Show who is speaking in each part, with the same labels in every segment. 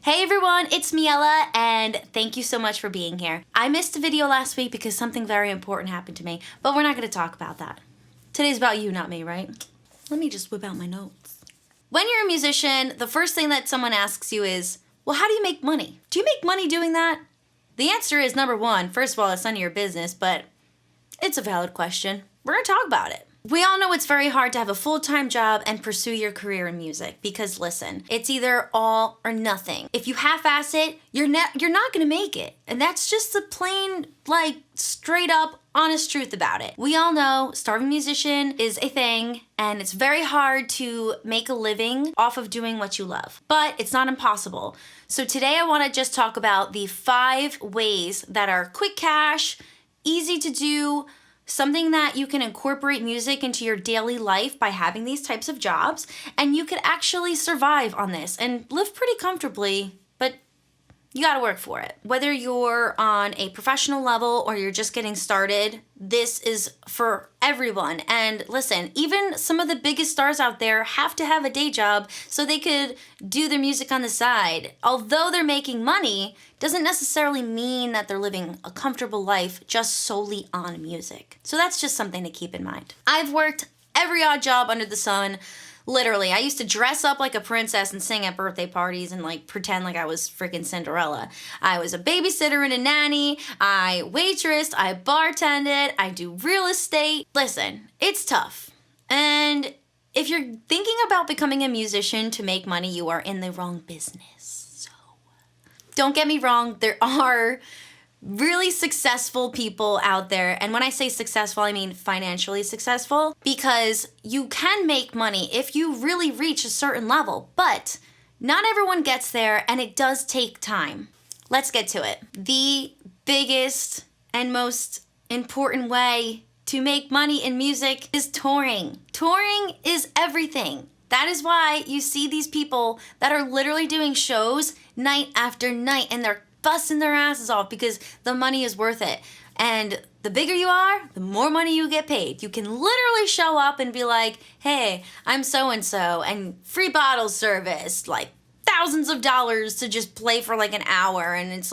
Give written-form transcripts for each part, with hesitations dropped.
Speaker 1: Hey everyone, it's Miella, and thank you so much for being here. I missed a video last week because something very important happened to me, but we're not going to talk about that. Today's about you, not me, right? Let me just whip out my notes. When you're a musician, the first thing that someone asks you is, well, how do you make money? Do you make money doing that? The answer is number one, first of all, it's none of your business, but it's a valid question. We're going to talk about it. We all know it's very hard to have a full-time job and pursue your career in music because listen, it's either all or nothing. If you half-ass it, you're not gonna make it. And that's just the plain, straight up, honest truth about it. We all know starving musician is a thing and it's very hard to make a living off of doing what you love. But it's not impossible. So today I wanna just talk about the 5 ways that are quick cash, easy to do, something that you can incorporate music into your daily life by having these types of jobs, and you could actually survive on this and live pretty comfortably, but you gotta work for it. Whether you're on a professional level or you're just getting started, this is for everyone. And listen, even some of the biggest stars out there have to have a day job so they could do their music on the side. Although they're making money, doesn't necessarily mean that they're living a comfortable life just solely on music. So that's just something to keep in mind. I've worked every odd job under the sun. Literally, I used to dress up like a princess and sing at birthday parties and pretend like I was freaking Cinderella. I was a babysitter and a nanny, I waitressed, I bartended, I do real estate. Listen, it's tough. And if you're thinking about becoming a musician to make money, you are in the wrong business. So, don't get me wrong, there are really successful people out there, and when I say successful, I mean financially successful, because you can make money if you really reach a certain level, but not everyone gets there, and it does take time. Let's get to it. The biggest and most important way to make money in music is touring. Touring is everything. That is why you see these people that are literally doing shows night after night, and they're busting their asses off because the money is worth it. And the bigger you are, the more money you get paid. You can literally show up and be like, hey, I'm so-and-so, and free bottle service, thousands of dollars to just play for an hour. And it's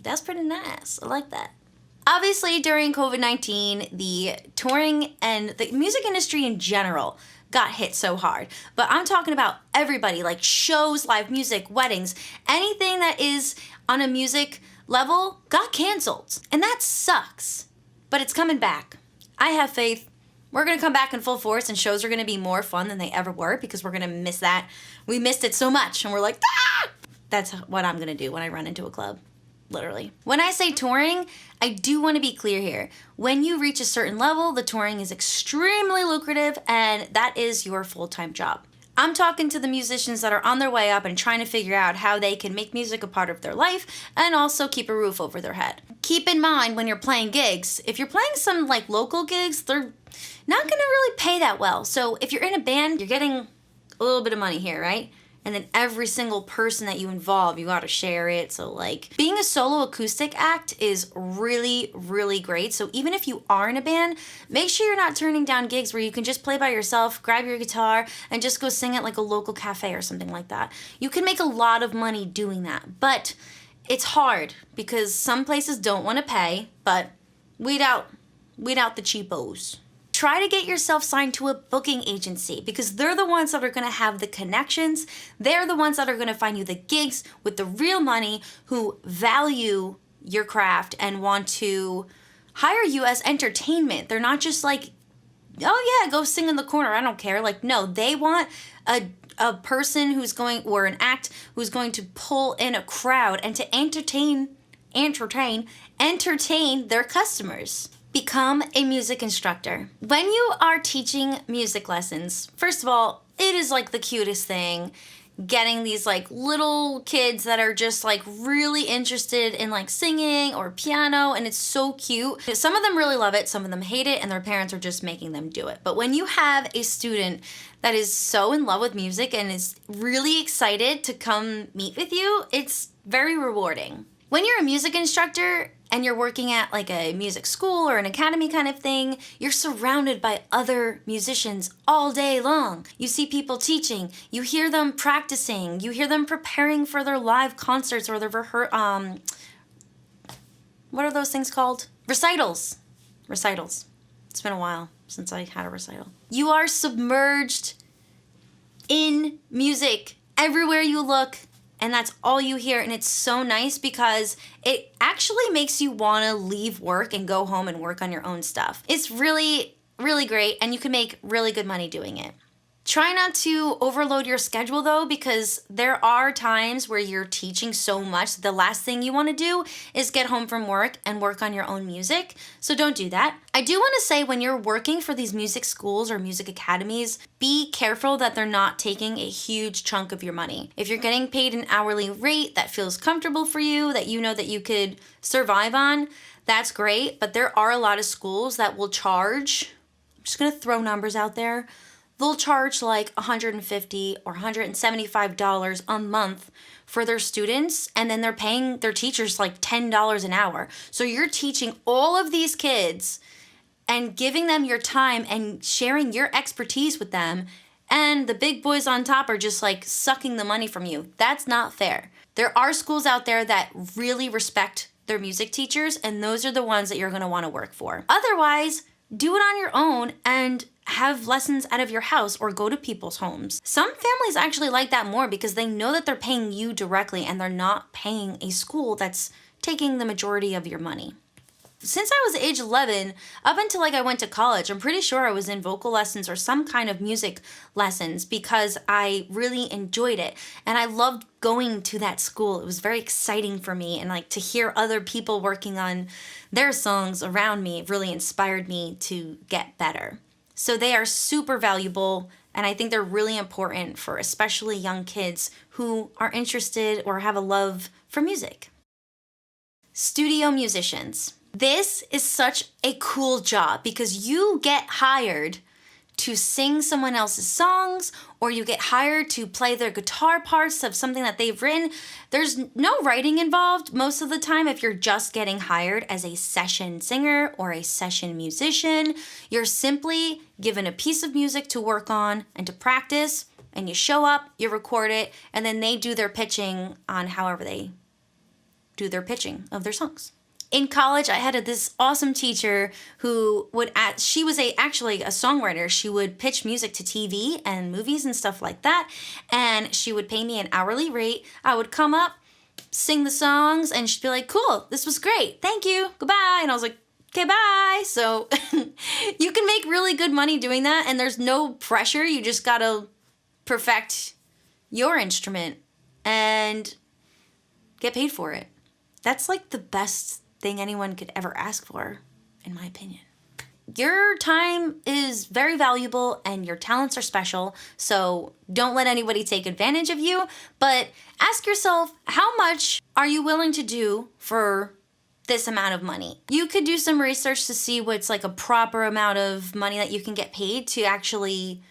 Speaker 1: that's pretty nice. I like that. Obviously, during COVID-19, the touring and the music industry in general got hit so hard. But I'm talking about everybody, shows, live music, weddings, anything that is on a music level got canceled. And that sucks. But it's coming back. I have faith. We're gonna come back in full force and shows are gonna be more fun than they ever were because we're gonna miss that. We missed it so much and we're like, ah! That's what I'm gonna do when I run into a club. Literally. When I say touring, I do want to be clear here. When you reach a certain level, the touring is extremely lucrative and that is your full-time job. I'm talking to the musicians that are on their way up and trying to figure out how they can make music a part of their life and also keep a roof over their head. Keep in mind when you're playing gigs, if you're playing some local gigs, they're not going to really pay that well. So if you're in a band, you're getting a little bit of money here, right? And then every single person that you involve, you gotta share it. So being a solo acoustic act is really, really great. So even if you are in a band, make sure you're not turning down gigs where you can just play by yourself, grab your guitar, and just go sing at a local cafe or something like that. You can make a lot of money doing that, but it's hard because some places don't wanna pay, but weed out the cheapos. Try to get yourself signed to a booking agency because they're the ones that are going to have the connections. They're the ones that are going to find you the gigs with the real money, who value your craft and want to hire you as entertainment. They're not just oh yeah, go sing in the corner, I don't care. No, they want a person who's going, or an act who's going to pull in a crowd and to entertain their customers. Become a music instructor. When you are teaching music lessons, first of all, it is the cutest thing. Getting these little kids that are just really interested in singing or piano, and it's so cute. Some of them really love it, some of them hate it, and their parents are just making them do it. But when you have a student that is so in love with music and is really excited to come meet with you, it's very rewarding. When you're a music instructor and you're working at like a music school or an academy kind of thing, you're surrounded by other musicians all day long. You see people teaching, you hear them practicing, you hear them preparing for their live concerts or their what are those things called? Recitals. Recitals. It's been a while since I had a recital. You are submerged in music everywhere you look, and that's all you hear. And it's so nice because it actually makes you want to leave work and go home and work on your own stuff. It's really, really great, and you can make really good money doing it. Try not to overload your schedule though, because there are times where you're teaching so much the last thing you want to do is get home from work and work on your own music. So don't do that. I do want to say when you're working for these music schools or music academies, be careful that they're not taking a huge chunk of your money. If you're getting paid an hourly rate that feels comfortable for you, that you know that you could survive on, that's great. But there are a lot of schools that will charge, I'm just going to throw numbers out there, they'll charge like $150 or $175 a month for their students, and then they're paying their teachers like $10 an hour. So you're teaching all of these kids and giving them your time and sharing your expertise with them, and the big boys on top are just like sucking the money from you. That's not fair. There are schools out there that really respect their music teachers, and those are the ones that you're going to want to work for. Otherwise, do it on your own and have lessons out of your house or go to people's homes. Some families actually like that more because they know that they're paying you directly and they're not paying a school that's taking the majority of your money. Since I was age 11, up until like I went to college, I'm pretty sure I was in vocal lessons or some kind of music lessons because I really enjoyed it. And I loved going to that school. It was very exciting for me, and like to hear other people working on their songs around me really inspired me to get better. So they are super valuable, and I think they're really important for especially young kids who are interested or have a love for music. Studio musicians. This is such a cool job because you get hired to sing someone else's songs, or you get hired to play their guitar parts of something that they've written. There's no writing involved most of the time if you're just getting hired as a session singer or a session musician. You're simply given a piece of music to work on and to practice, and you show up, you record it, and then they do their pitching on however they do their pitching of their songs. In college, I had this awesome teacher who she was actually a songwriter. She would pitch music to TV and movies and stuff like that, and she would pay me an hourly rate. I would come up, sing the songs, and she'd be like, cool, this was great, thank you, goodbye. And I was like, okay, bye. So you can make really good money doing that, and there's no pressure. You just gotta perfect your instrument and get paid for it. That's like the best thing anyone could ever ask for, in my opinion. Your time is very valuable and your talents are special, so don't let anybody take advantage of you, but ask yourself, how much are you willing to do for this amount of money? You could do some research to see what's like a proper amount of money that you can get paid to actually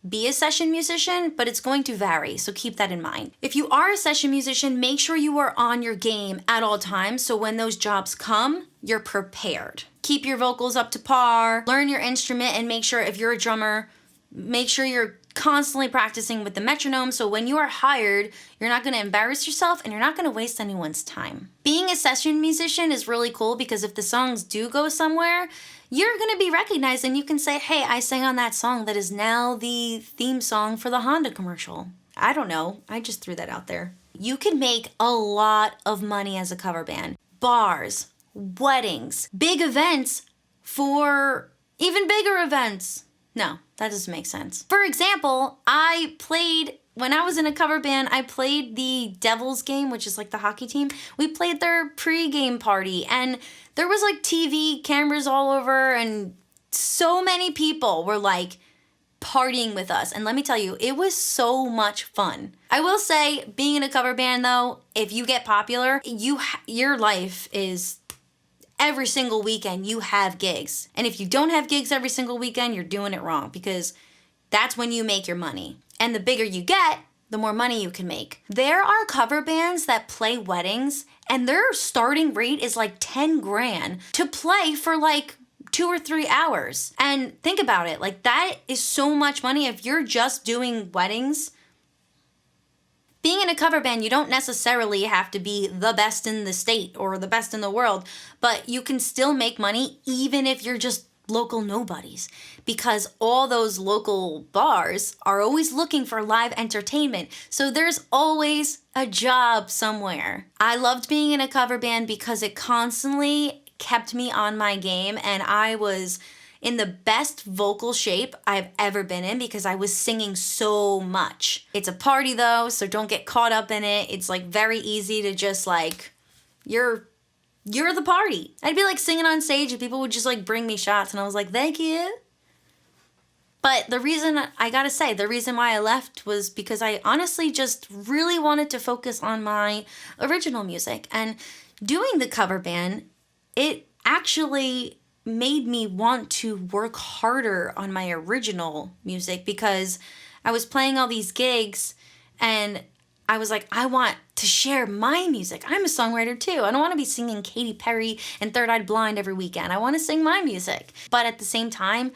Speaker 1: be a session musician, but it's going to vary, so keep that in mind. If you are a session musician, make sure you are on your game at all times, so when those jobs come, you're prepared. Keep your vocals up to par, learn your instrument, and make sure if you're a drummer, make sure you're constantly practicing with the metronome, so when you are hired, you're not going to embarrass yourself and you're not going to waste anyone's time. Being a session musician is really cool because if the songs do go somewhere, you're going to be recognized and you can say, hey, I sang on that song that is now the theme song for the Honda commercial. I don't know. I just threw that out there. You can make a lot of money as a cover band. Bars, weddings, big events for even bigger events. No, that doesn't make sense. For example, when I was in a cover band, I played the Devils game, which is like the hockey team. We played their pre-game party, and there was like TV cameras all over, and so many people were like partying with us. And let me tell you, it was so much fun. I will say, being in a cover band though, if you get popular, your life is every single weekend you have gigs. And if you don't have gigs every single weekend, you're doing it wrong, because that's when you make your money. And the bigger you get, the more money you can make. There are cover bands that play weddings and their starting rate is like 10 grand to play for like 2 or 3 hours. And think about it, like that is so much money if you're just doing weddings. Being in a cover band, you don't necessarily have to be the best in the state or the best in the world, but you can still make money even if you're just local nobodies, because all those local bars are always looking for live entertainment. So there's always a job somewhere. I loved being in a cover band because it constantly kept me on my game, and I was in the best vocal shape I've ever been in because I was singing so much. It's a party though, so don't get caught up in it. It's like very easy to just like, you're the party. I'd be like singing on stage and people would just like bring me shots and I was like, thank you. But the reason why I left was because I honestly just really wanted to focus on my original music. And doing the cover band, it actually made me want to work harder on my original music because I was playing all these gigs and I was like, I want to share my music. I'm a songwriter too. I don't want to be singing Katy Perry and Third Eye Blind every weekend. I want to sing my music. But at the same time,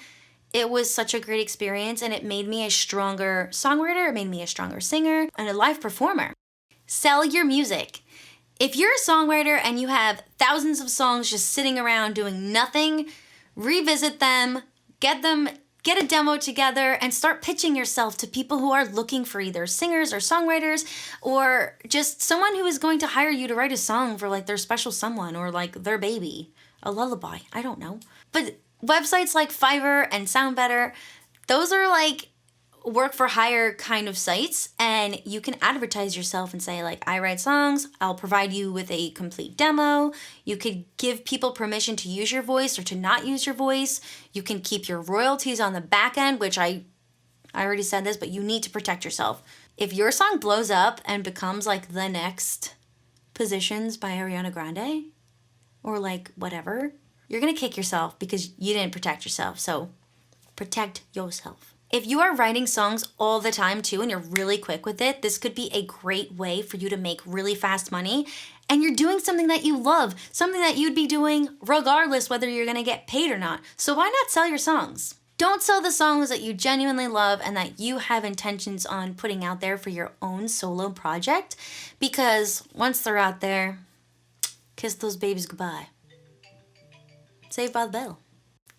Speaker 1: it was such a great experience and it made me a stronger songwriter. It made me a stronger singer and a live performer. Sell your music. If you're a songwriter and you have thousands of songs just sitting around doing nothing, revisit them, get a demo together and start pitching yourself to people who are looking for either singers or songwriters or just someone who is going to hire you to write a song for like their special someone or like their baby, a lullaby, I don't know. But websites like Fiverr and Sound Better, those are like work for hire kind of sites, and you can advertise yourself and say like, I write songs, I'll provide you with a complete demo. You could give people permission to use your voice or to not use your voice. You can keep your royalties on the back end, which I already said this, but you need to protect yourself. If your song blows up and becomes like the next Positions by Ariana Grande or like whatever, you're gonna kick yourself because you didn't protect yourself. So protect yourself. If you are writing songs all the time too and you're really quick with it, this could be a great way for you to make really fast money. And you're doing something that you love, something that you'd be doing regardless whether you're gonna get paid or not. So why not sell your songs? Don't sell the songs that you genuinely love and that you have intentions on putting out there for your own solo project, because once they're out there, kiss those babies goodbye. Saved by the bell.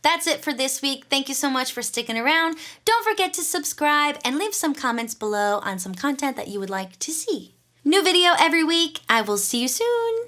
Speaker 1: That's it for this week. Thank you so much for sticking around. Don't forget to subscribe and leave some comments below on some content that you would like to see. New video every week. I will see you soon.